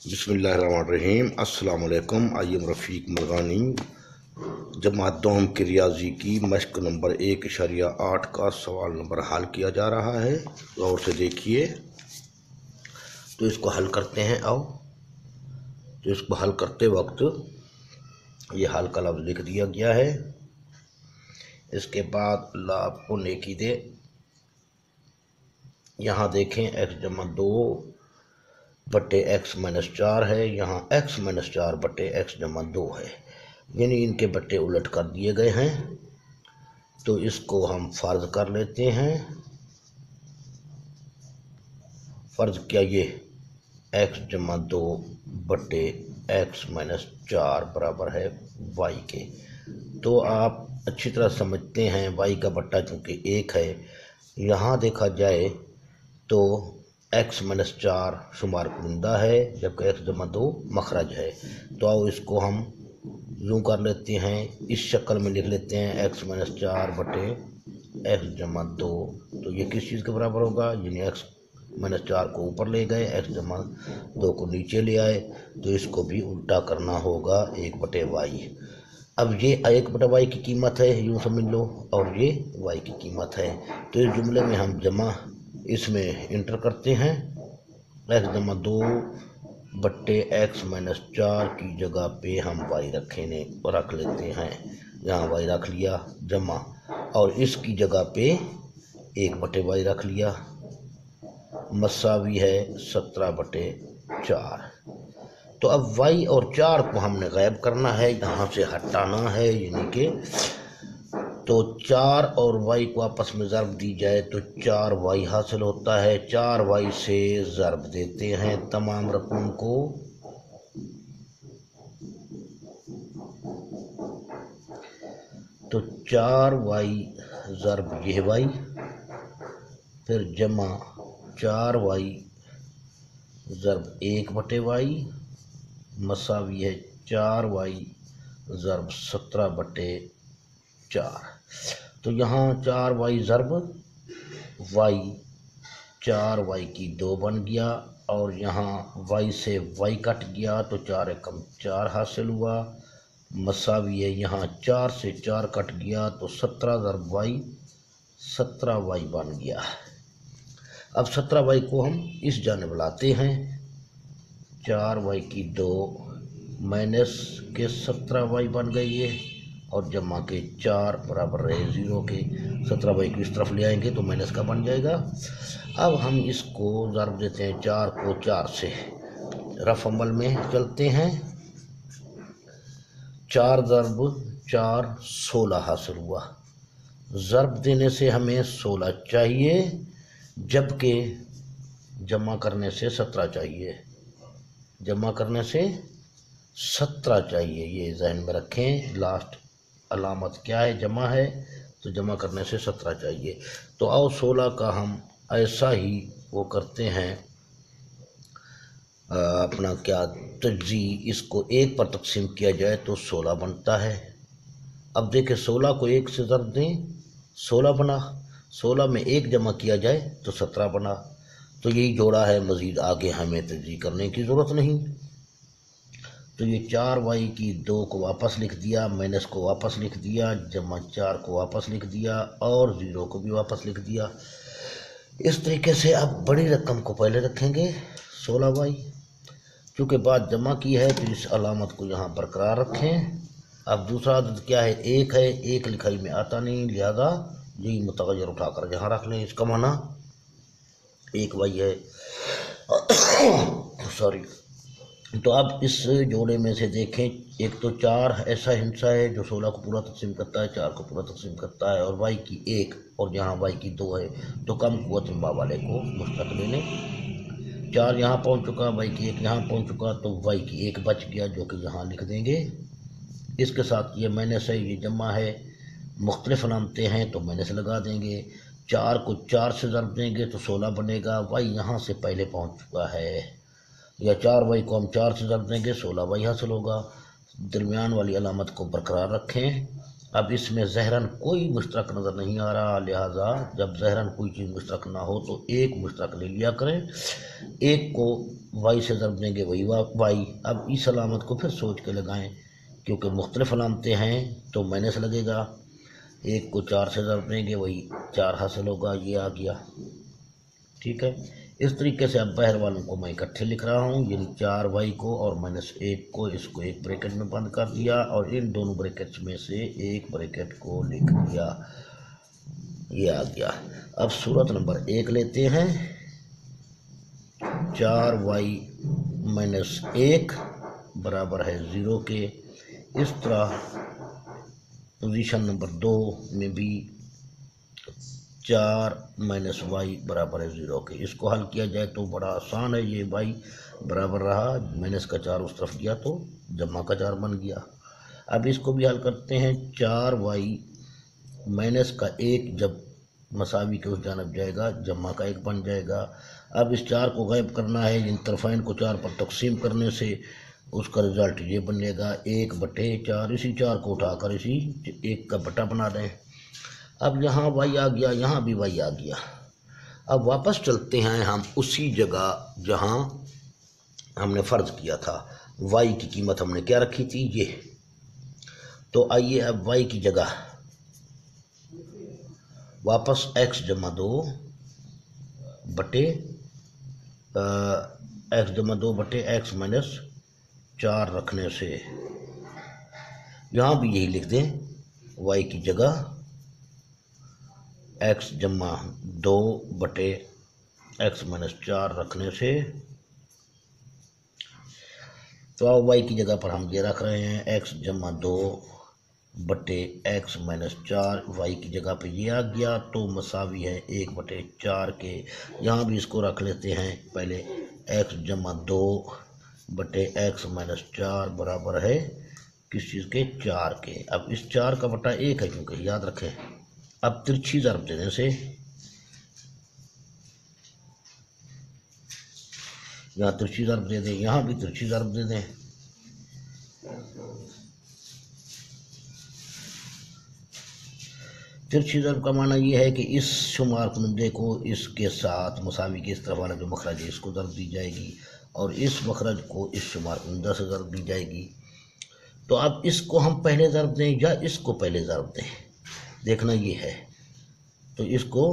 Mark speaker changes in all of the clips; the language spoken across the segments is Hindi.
Speaker 1: बिस्मिल्लाहिर्रहमानिर्रहीम। अस्सलाम वालेकुम। आई एम रफ़ीक मरगानी। जमात दोहम की रियाजी की मश्क नंबर 1.8 का सवाल नंबर हल किया जा रहा है। गौर से देखिए। तो इसको हल करते हैं। आओ, तो इसको हल करते वक्त ये हल का लफ्ज़ लिख दिया गया है। इसके बाद अल्लाह आपको नेकी दे। यहाँ देखें x जमा 2 बटे x माइनस 4 है। यहाँ x माइनस 4 बटे x जमा 2 है, यानी इनके बट्टे उलट कर दिए गए हैं। तो इसको हम फ़र्ज कर लेते हैं। फ़र्ज क्या, ये x जमा 2 बटे x माइनस 4 बराबर है y के। तो आप अच्छी तरह समझते हैं y का बट्टा चूँकि 1 है, यहाँ देखा जाए तो x माइनस 4 शुमार कुंदा है, जबकि x जमा 2 मखरज है। तो आओ इसको हम यूँ कर लेते हैं, इस शक्ल में लिख लेते हैं x माइनस 4 बटे x जमा 2। तो ये किस चीज़ के बराबर होगा, यानी x माइनस 4 को ऊपर ले गए, x जमा 2 को नीचे ले आए। तो इसको भी उल्टा करना होगा 1 बटे वाई। अब ये 1 बटे वाई की कीमत है, यूँ समझ लो, और ये y की कीमत है। तो इस जुमले में हम जमा इसमें इंटर करते हैं। x जमा 2 बट्टे x माइनस 4 की जगह पे हम y रख लेते हैं। यहाँ y रख लिया जमा, और इसकी जगह पे 1 बटे y रख लिया, मसावी है 17 बटे 4। तो अब y और 4 को हमने गायब करना है, यहाँ से हटाना है, यानी कि तो 4 और y को आपस में ज़र्ब दी जाए तो 4y हासिल होता है। 4y से ज़र्ब देते हैं तमाम रकम को, तो 4y ज़र्ब यह y, फिर जमा 4y ज़र्ब 1 बटे y, मसावी है 4y ज़र्ब 17 बटे 4। तो यहाँ 4y ज़र्ब y 4y की 2 बन गया, और यहाँ y से y कट गया तो 4 एकम 4 हासिल हुआ, मसावी है यहाँ 4 से 4 कट गया तो 17 ज़र्ब y 17y बन गया। अब 17y को हम इस जानिब लाते हैं, 4y की 2 माइनस के 17y बन गई है, और जमा के 4 बराबर रहे 0 के। 17y को इस तरफ ले आएंगे तो माइनस का बन जाएगा। अब हम इसको ज़र्ब देते हैं 4 को 4 से, रफ अमल में चलते हैं। 4 ज़र्ब 4 16 हासिल हुआ। ज़र्ब देने से हमें 16 चाहिए, जबकि जमा करने से 17 चाहिए। जमा करने से 17 चाहिए, ये जहन में रखें। लास्ट अलामत क्या है, जमा है, तो जमा करने से 17 चाहिए। तो आओ 16 का हम ऐसा ही वो करते हैं, अपना क्या तजी, इसको 1 पर तकसीम किया जाए तो 16 बनता है। अब देखें 16 को 1 से ज़र्ब दें, 16 बना। 16 में 1 जमा किया जाए तो 17 बना। तो यही जोड़ा है, मज़ीद आगे हमें तजी करने की ज़रूरत नहीं। तो ये 4y की 2 को वापस लिख दिया, माइनस को वापस लिख दिया, जमा 4 को वापस लिख दिया, और 0 को भी वापस लिख दिया। इस तरीके से अब बड़ी रकम को पहले रखेंगे 16y, चूँकि बात जमा की है तो इस अलामत को यहाँ बरकरार रखें। अब दूसरा अदद क्या है, 1 है। 1 लिखाई में आता नहीं, लिहाजा यही मुतग़य्यर उठाकर यहाँ रख लें। इसका माना 1y है। सॉरी। तो अब इस जोड़े में से देखें, एक तो 4 ऐसा हिस्सा है जो 16 को पूरा तकसीम करता है, 4 को पूरा तकसीम करता है, और y की 1 और यहाँ y की 2 है, तो कम कुव्वत बा वाले को मुश्तक ले लें। 4 यहाँ पहुँच चुका, y की 1 यहाँ पहुँच चुका, तो y की 1 बच गया, जो कि यहाँ लिख देंगे। इसके साथ ये माइनस है, ये जमा है, मुख्तलिफ अलामतें हैं तो माइनस लगा देंगे। 4 को 4 से ज़र्ब देंगे तो 16 बनेगा। y यहाँ से पहले पहुँच चुका है, या 4y को हम 4 से ज़र्ब देंगे 16y हासिल होगा। दरमियान वाली अलामत को बरकरार रखें। अब इसमें ज़हरन कोई मुश्तरक नज़र नहीं आ रहा, लिहाजा जब ज़हरन कोई चीज़ मुश्तरक ना हो तो एक मुश्तरक ले लिया करें। एक को वाई से ज़रब देंगे वही वाई। अब इस अलामत को फिर सोच के लगाएं, क्योंकि मुख्तलिफ अलामतें हैं तो माइनस लगेगा। एक को 4 से ज़रब देंगे वही 4 हासिल होगा, ये आ गया। ठीक है, इस तरीके से अब बाहर वालों को मैं इकट्ठे लिख रहा हूँ, यानी 4y को और -1 को, इसको एक ब्रैकेट में बंद कर दिया और इन दोनों ब्रैकेट्स में से एक ब्रैकेट को लिख दिया, ये आ गया। अब सूरत नंबर 1 लेते हैं, 4y - 1 बराबर है 0 के। इस तरह पोजीशन नंबर 2 में भी 4 - y बराबर है 0 के। इसको हल किया जाए तो बड़ा आसान है, ये y बराबर रहा, माइनस का 4 उस तरफ गया तो जमा का 4 बन गया। अब इसको भी हल करते हैं, 4y - 1 जब मसावी के उस जानब जाएगा जमा का 1 बन जाएगा। अब इस 4 को गायब करना है, इन तरफाइन को 4 पर तकसीम करने से उसका रिज़ल्ट ये बनेगा 1/4। इसी 4 को उठाकर इसी 1 का बटा बना दें। अब यहाँ y आ गया, यहाँ भी y आ गया। अब वापस चलते हैं हम उसी जगह जहाँ हमने फ़र्ज़ किया था। y की कीमत हमने क्या रखी थी, ये। तो आइए अब y की जगह वापस x - 2 बटे x - 4 रखने से यहाँ भी यही लिख दें, y की जगह x - 2 बटे x - 4 रखने से, तो अब y की जगह पर हम ये रख रहे हैं x - 2 बटे x - 4, y की जगह पे ये आ गया तो मसावी है 1/4 के। यहाँ भी इसको रख लेते हैं पहले, x - 2 बटे x - 4 बराबर है किस चीज़ के, 4 के। अब इस 4 का बटा 1 है क्योंकि, याद रखें। अब तिरछी ज़रब देने से यहाँ तिरछी ज़रब दे दें, यहाँ भी तिरछी ज़रब दे दें। तिरछी ज़रब का माना ये है कि इस शुमार कुनंदे को इसके साथ मसावी के इस तरफ वाला जो मखरज है इसको ज़रब दी जाएगी और इस मखरज को इस शुमार कुनंदा से ज़रब दी जाएगी। तो अब इसको हम पहले ज़रब दें या इसको पहले ज़रब दें, देखना ये है। तो इसको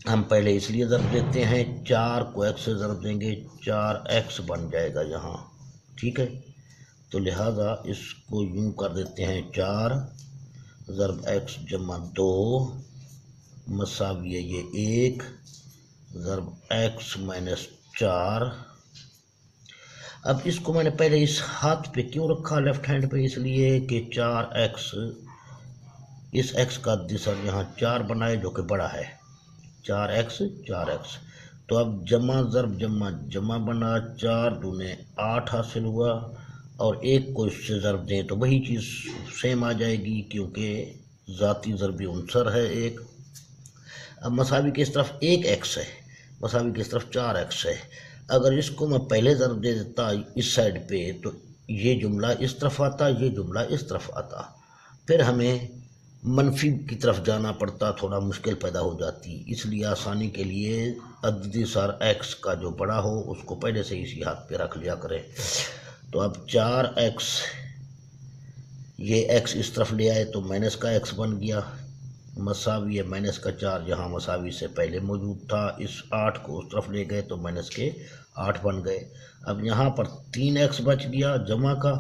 Speaker 1: हम पहले इसलिए ज़रब देते हैं, 4 को x से ज़रब देंगे 4x बन जाएगा यहाँ। ठीक है, तो लिहाजा इसको यूँ कर देते हैं, 4 ज़रब x - 2 मसावी है ये 1 ज़रब x - 4। अब इसको मैंने पहले इस हाथ पे क्यों रखा, लेफ्ट हैंड पे, इसलिए कि 4x, इस x का दिशा यहाँ 4 बनाए जो कि बड़ा है, 4x। तो अब जमा ज़रब जमा बना, 4 दूने 8 हासिल हुआ और 1 को इससे ज़रब दें तो वही चीज़ सेम आ जाएगी क्योंकि ज़ाती ज़रबी उनसर है 1। अब मसावी की इस तरफ 1x है, मसावी की इस तरफ 4x है। अगर इसको मैं पहले ज़रब दे देता इस साइड पे तो ये जुमला इस तरफ आता, ये जुमला इस तरफ आता, फिर हमें मनफी की तरफ जाना पड़ता, थोड़ा मुश्किल पैदा हो जाती। इसलिए आसानी के लिए अददी सार x का जो बड़ा हो उसको पहले से इसी हाथ पे रख लिया करें। तो अब 4x, ये x इस तरफ ले आए तो माइनस का x बन गया, मसावी है माइनस का 4 जहाँ मसावी से पहले मौजूद था। इस 8 को उस तरफ ले गए तो माइनस के 8 बन गए। अब यहाँ पर 3x बच गया जमा का,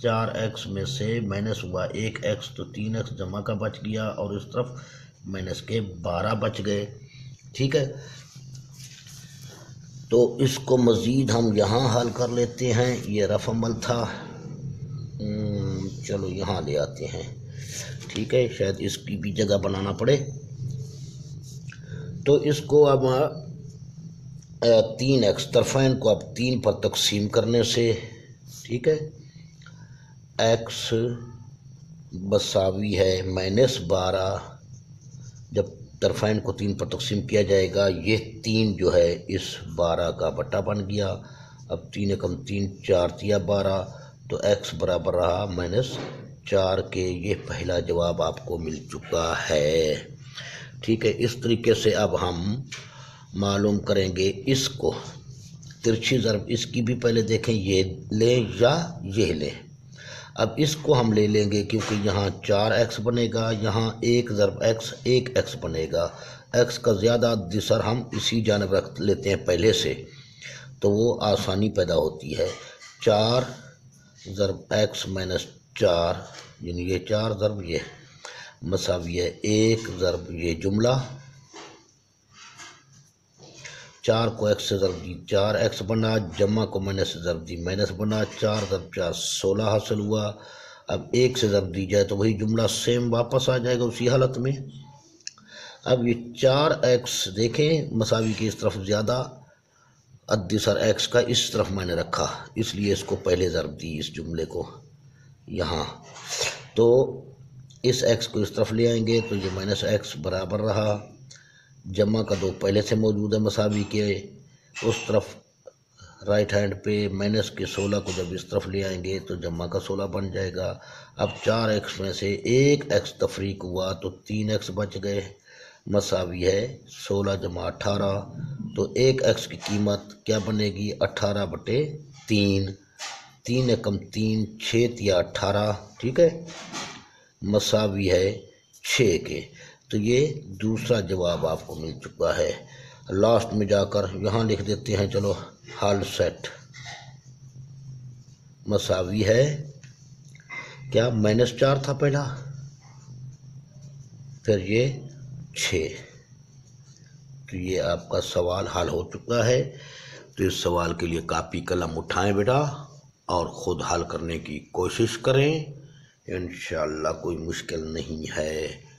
Speaker 1: 4x में से माइनस हुआ 1x तो 3x जमा का बच गया और इस तरफ माइनस के 12 बच गए। ठीक है, तो इसको मज़ीद हम यहाँ हल कर लेते हैं, ये रफ अमल था। चलो यहाँ ले आते हैं, ठीक है, शायद इसकी भी जगह बनाना पड़े। तो इसको अब 3x तरफ़ैन को अब 3 पर तकसीम करने से, ठीक है, x बसावी है -12, जब तरफ़ैन को 3 पर तकसीम किया जाएगा ये 3 जो है इस 12 का बटा बन गया। अब 3 एकम 3 4 तिया 12 तो x बराबर रहा 4 के ये पहला जवाब आपको मिल चुका है। ठीक है, इस तरीके से अब हम मालूम करेंगे इसको। तिरछी ज़रब इसकी भी पहले देखें, ये लें या ये लें। अब इसको हम ले लेंगे क्योंकि यहाँ 4x बनेगा, यहाँ 1 ज़रब x 1x बनेगा। x का ज़्यादा दिसर हम इसी जानब रख लेते हैं पहले से, तो वो आसानी पैदा होती है। 4 ज़रब x माइनस 4 यानी ये 4 ज़रब ये मसावी है 1 ज़रब ये जुमला। 4 को x से ज़रब दी 4x बना, जमा को माइनस से ज़रब दी माइनस बना, 4 ज़रब 4 16 हासिल हुआ। अब 1 से ज़रब दी जाए तो वही जुमला सेम वापस आ जाएगा उसी हालत में। अब ये 4x देखें मसावी की इस तरफ ज़्यादा, अद्दी सर x का इस तरफ मैंने रखा, इसलिए इसको पहले ज़रब दी इस जुमले को यहाँ। तो इस x को इस तरफ ले आएंगे तो ये माइनस x बराबर रहा, जमा का 2 पहले से मौजूद है मसावी के उस तरफ राइट हैंड पे, माइनस के 16 को जब इस तरफ ले आएंगे तो जमा का 16 बन जाएगा। अब 4x में से 1x तफरीक हुआ तो 3x बच गए, मसावी है 16 जमा 18। तो 1x की कीमत क्या बनेगी 18/3, 3 एकम 3 6 या 18। ठीक है, मसावी है 6 के। तो ये दूसरा जवाब आपको मिल चुका है। लास्ट में जाकर यहाँ लिख देते हैं, चलो हल सेट मसावी है क्या -4 था पहला, फिर ये 6। तो ये आपका सवाल हल हो चुका है। तो इस सवाल के लिए कापी कलम उठाएं बेटा और ख़ुद हल करने की कोशिश करें। इंशाअल्लाह कोई मुश्किल नहीं है।